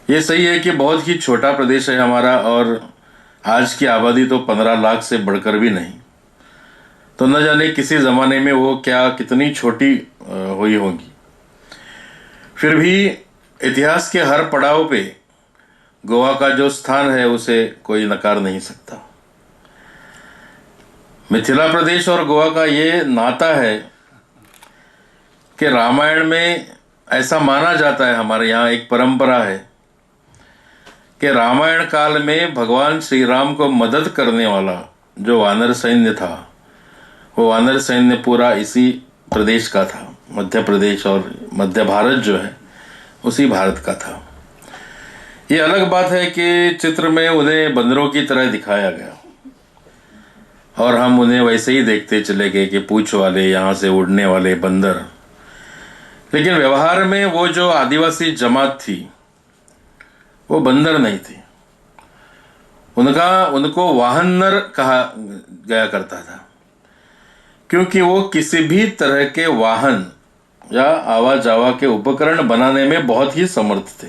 ये सही है कि बहुत ही छोटा प्रदेश है हमारा, और आज की आबादी तो 15 लाख से बढ़कर भी नहीं। तो न जाने किसी ज़माने में वो क्या कितनी छोटी हुई होगी। फिर भी इतिहास के हर पड़ाव पे गोवा का जो स्थान है उसे कोई नकार नहीं सकता। मिथिला प्रदेश और गोवा का ये नाता है कि रामायण में ऐसा माना जाता है, हमारे यहाँ एक परंपरा है कि रामायण काल में भगवान श्री राम को मदद करने वाला जो वानर सैन्य था, वो वानर सैन्य पूरा इसी प्रदेश का था। मध्य प्रदेश और मध्य भारत जो है उसी भारत का था। ये अलग बात है कि चित्र में उन्हें बंदरों की तरह दिखाया गया और हम उन्हें वैसे ही देखते चले गए कि पूंछ वाले, यहाँ से उड़ने वाले बंदर। लेकिन व्यवहार में वो जो आदिवासी जमात थी वो बंदर नहीं थी। उनको वाहनर कहा गया करता था, क्योंकि वो किसी भी तरह के वाहन या आवाजावा के उपकरण बनाने में बहुत ही समर्थ थे।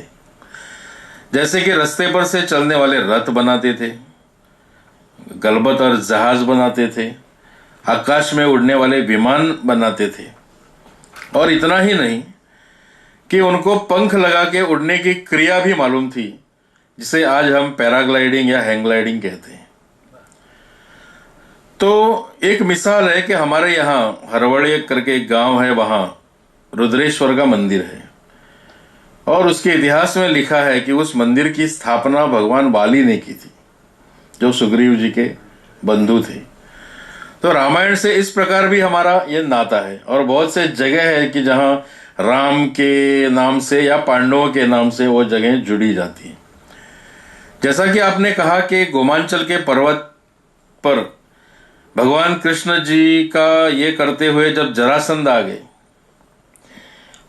जैसे कि रास्ते पर से चलने वाले रथ बनाते थे, गलबत और जहाज बनाते थे, आकाश में उड़ने वाले विमान बनाते थे, और इतना ही नहीं कि उनको पंख लगा के उड़ने की क्रिया भी मालूम थी, जिसे आज हम पैराग्लाइडिंग या हैंग ग्लाइडिंग कहते हैं। तो एक मिसाल है कि हमारे यहाँ हरवड़े करके एक गांव है, वहाँ रुद्रेश्वर का मंदिर है, और उसके इतिहास में लिखा है कि उस मंदिर की स्थापना भगवान बाली ने की थी, जो सुग्रीव जी के बंधु थे। तो रामायण से इस प्रकार भी हमारा ये नाता है। और बहुत से जगह है कि जहाँ राम के नाम से या पांडवों के नाम से वो जगह जुड़ी जाती है। जैसा कि आपने कहा कि गोमांचल के पर्वत पर भगवान कृष्ण जी का ये करते हुए जब जरासंध आ गए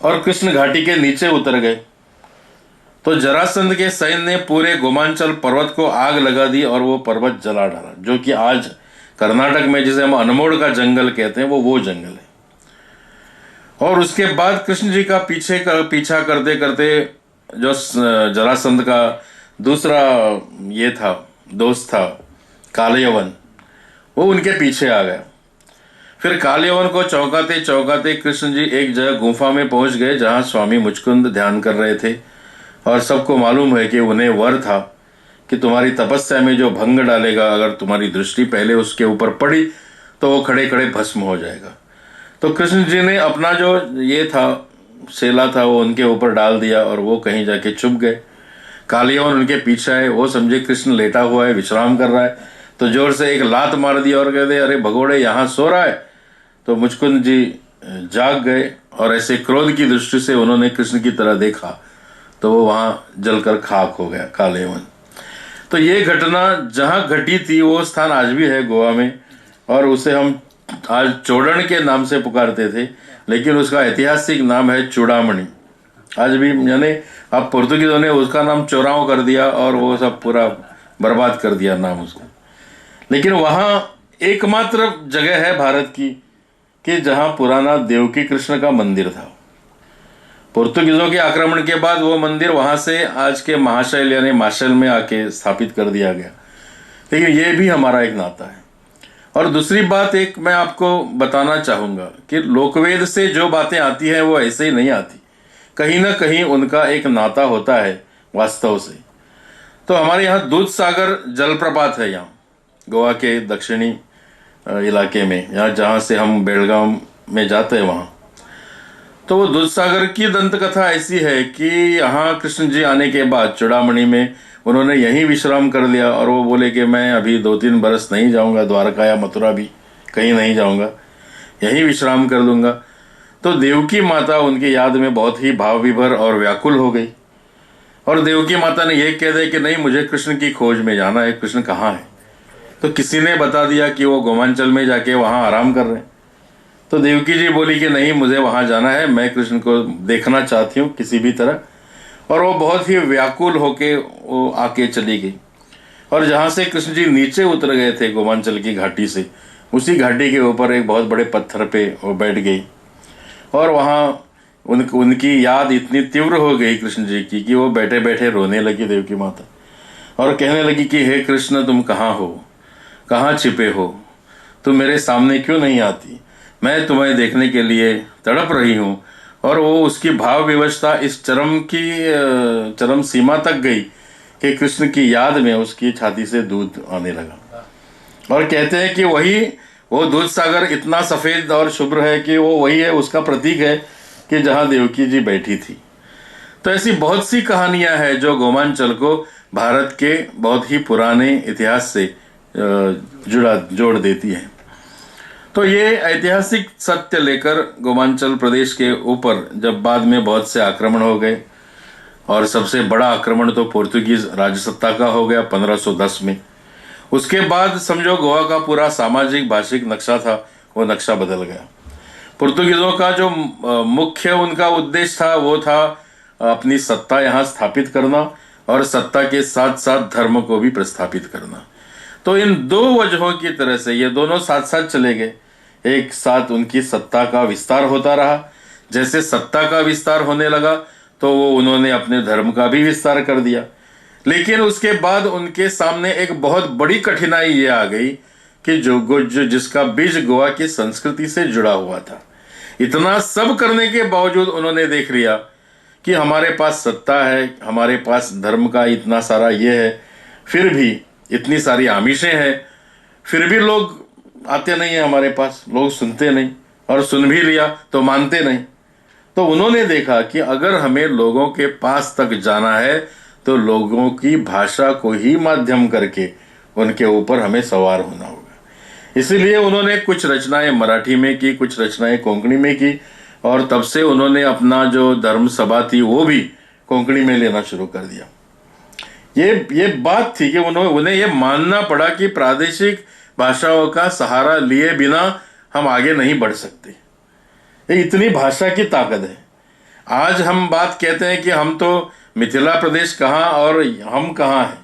और कृष्ण घाटी के नीचे उतर गए, तो जरासंध के सैन्य ने पूरे गोमांचल पर्वत को आग लगा दी और वो पर्वत जला डाला, जो कि आज कर्नाटक में जिसे हम अनमोड़ का जंगल कहते हैं वो जंगल है। और उसके बाद कृष्ण जी का पीछा करते करते जो जरासंध का दूसरा ये था, दोस्त था कालयवन, वो उनके पीछे आ गया। फिर कालयवन को चौंकाते चौंकाते कृष्ण जी एक जगह गुफा में पहुंच गए, जहां स्वामी मुचकुंद ध्यान कर रहे थे, और सबको मालूम है कि उन्हें वर था कि तुम्हारी तपस्या में जो भंग डालेगा, अगर तुम्हारी दृष्टि पहले उसके ऊपर पड़ी तो वो खड़े खड़े भस्म हो जाएगा। तो कृष्ण जी ने अपना जो ये था शेला था वो उनके ऊपर डाल दिया और वो कहीं जाके छुप गए। कालियवन उनके पीछे आए, वो समझे कृष्ण लेटा हुआ है, विश्राम कर रहा है, तो जोर से एक लात मार दिया और कहते अरे भगोड़े यहाँ सो रहा है। तो मुचकुंद जी जाग गए और ऐसे क्रोध की दृष्टि से उन्होंने कृष्ण की तरह देखा, तो वो वहाँ जलकर खाक हो गया कालयवन। तो ये घटना जहाँ घटी थी वो स्थान आज भी है गोवा में, और उसे हम आज चोड़न के नाम से पुकारते थे, लेकिन उसका ऐतिहासिक नाम है चूड़ामणि आज भी। यानी अब पुर्तगीजों ने उसका नाम चोराव कर दिया और वो सब पूरा बर्बाद कर दिया नाम उसका। लेकिन वहाँ एकमात्र जगह है भारत की कि जहाँ पुराना देवकी कृष्ण का मंदिर था। पुर्तगीजों के आक्रमण के बाद वो मंदिर वहाँ से आज के महाशैल यानी माशैल में आके स्थापित कर दिया गया। लेकिन ये भी हमारा एक नाता है। और दूसरी बात एक मैं आपको बताना चाहूँगा कि लोकवेद से जो बातें आती हैं वो ऐसे ही नहीं आती, कहीं ना कहीं उनका एक नाता होता है वास्तव से। तो हमारे यहाँ दूध सागर जलप्रपात है, यहाँ गोवा के दक्षिणी इलाके में, यहाँ जहाँ से हम बेलगाम में जाते हैं वहाँ। तो वो दूध सागर की दंत कथा ऐसी है कि यहाँ कृष्ण जी आने के बाद चूड़ामणि में उन्होंने यहीं विश्राम कर लिया, और वो बोले कि मैं अभी 2-3 बरस नहीं जाऊँगा द्वारका या मथुरा, भी कहीं नहीं जाऊँगा, यहीं विश्राम कर लूँगा। तो देवकी माता उनकी याद में बहुत ही भाव विभोर और व्याकुल हो गई, और देवकी माता ने यह कह दिया कि नहीं, मुझे कृष्ण की खोज में जाना है, कृष्ण कहाँ है। तो किसी ने बता दिया कि वो गोमांचल में जाके वहाँ आराम कर रहे हैं। तो देवकी जी बोली कि नहीं, मुझे वहाँ जाना है, मैं कृष्ण को देखना चाहती हूँ किसी भी तरह। और वो बहुत ही व्याकुल होके वो आके चली गई, और जहाँ से कृष्ण जी नीचे उतर गए थे गोमांचल की घाटी से, उसी घाटी के ऊपर एक बहुत बड़े पत्थर पे वो बैठ गई, और वहाँ उनकी याद इतनी तीव्र हो गई कृष्ण जी की कि वो बैठे बैठे रोने लगी देवकी माता, और कहने लगी कि हे कृष्ण, तुम कहाँ हो, कहाँ छिपे हो, तुम मेरे सामने क्यों नहीं आती, मैं तुम्हें देखने के लिए तड़प रही हूँ। और वो उसकी भाव विवशता इस चरम सीमा तक गई कि कृष्ण की याद में उसकी छाती से दूध आने लगा। और कहते हैं कि वो दूध सागर इतना सफ़ेद और शुभ्र है कि वो वही है, उसका प्रतीक है कि जहाँ देवकी जी बैठी थी। तो ऐसी बहुत सी कहानियां हैं जो गोमांचल को भारत के बहुत ही पुराने इतिहास से जोड़ देती हैं। तो ये ऐतिहासिक सत्य लेकर गोमांचल प्रदेश के ऊपर जब बाद में बहुत से आक्रमण हो गए, और सबसे बड़ा आक्रमण तो पोर्तुगीज राजसत्ता का हो गया 1510 में। उसके बाद समझो गोवा का पूरा सामाजिक भाषिक नक्शा था, वो नक्शा बदल गया। पुर्तगीजों का जो मुख्य उनका उद्देश्य था वो था अपनी सत्ता यहाँ स्थापित करना, और सत्ता के साथ साथ धर्म को भी प्रस्थापित करना। तो इन दो वजहों की तरह से ये दोनों साथ साथ चले गए। एक साथ उनकी सत्ता का विस्तार होता रहा, जैसे सत्ता का विस्तार होने लगा तो वो उन्होंने अपने धर्म का भी विस्तार कर दिया। लेकिन उसके बाद उनके सामने एक बहुत बड़ी कठिनाई ये आ गई कि जिसका बीज गोवा की संस्कृति से जुड़ा हुआ था। इतना सब करने के बावजूद उन्होंने देख लिया कि हमारे पास सत्ता है, हमारे पास धर्म का इतना सारा ये है, फिर भी इतनी सारी आमिषें हैं, फिर भी लोग आते नहीं है हमारे पास, लोग सुनते नहीं, और सुन भी लिया तो मानते नहीं। तो उन्होंने देखा कि अगर हमें लोगों के पास तक जाना है तो लोगों की भाषा को ही माध्यम करके उनके ऊपर हमें सवार होना होगा। इसीलिए उन्होंने कुछ रचनाएं मराठी में की, कुछ रचनाएं कोंकणी में की, और तब से उन्होंने अपना जो धर्म सभा थी वो भी कोंकणी में लेना शुरू कर दिया। ये बात थी कि उन्हें ये मानना पड़ा कि प्रादेशिक भाषाओं का सहारा लिए बिना हम आगे नहीं बढ़ सकते। ये इतनी भाषा की ताकत है। आज हम बात कहते हैं कि हम तो मिथिला प्रदेश कहाँ और हम कहाँ हैं,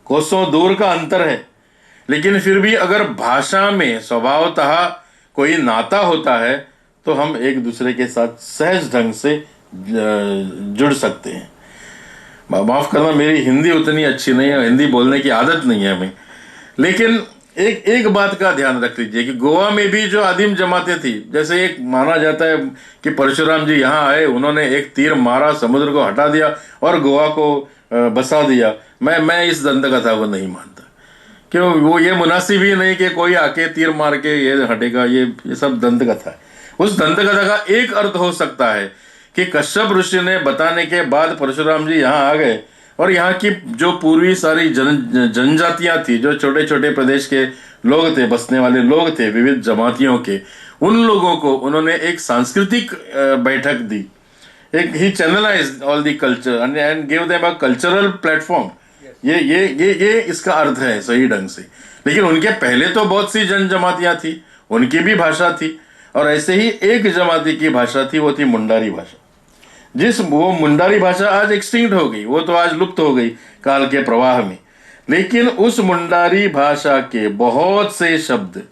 कोसों दूर का अंतर है, लेकिन फिर भी अगर भाषा में स्वभावतः कोई नाता होता है तो हम एक दूसरे के साथ सहज ढंग से जुड़ सकते हैं। माफ करना, मेरी हिंदी उतनी अच्छी नहीं है, हिंदी बोलने की आदत नहीं है हमें, लेकिन एक बात का ध्यान रख लीजिए कि गोवा में भी जो आदिम जमातें थी, जैसे एक माना जाता है कि परशुराम जी यहाँ आए, उन्होंने एक तीर मारा, समुद्र को हटा दिया और गोवा को बसा दिया। मैं इस दंत कथा को नहीं मानता, क्यों, वो ये मुनासिब ही नहीं कि कोई आके तीर मार के ये हटेगा, ये सब दंत कथा है। उस दंत कथा का एक अर्थ हो सकता है कि कश्यप ऋषि ने बताने के बाद परशुराम जी यहाँ आ गए, और यहाँ की जो पूर्वी सारी जनजातियां थी, जो छोटे छोटे प्रदेश के लोग थे, बसने वाले लोग थे विविध जमातियों के, उन लोगों को उन्होंने एक सांस्कृतिक बैठक दी, एक ही channelise all the culture and give them a cultural platform. ये इसका अर्थ है सही ढंग से। लेकिन उनके पहले तो बहुत सी जनजातियां थी, उनकी भी भाषा थी, और ऐसे ही एक जमाती की भाषा थी, वो थी मुंडारी भाषा। वो मुंडारी भाषा आज एक्सटिंक्ट हो गई, वो तो आज लुप्त हो गई काल के प्रवाह में। लेकिन उस मुंडारी भाषा के बहुत से शब्द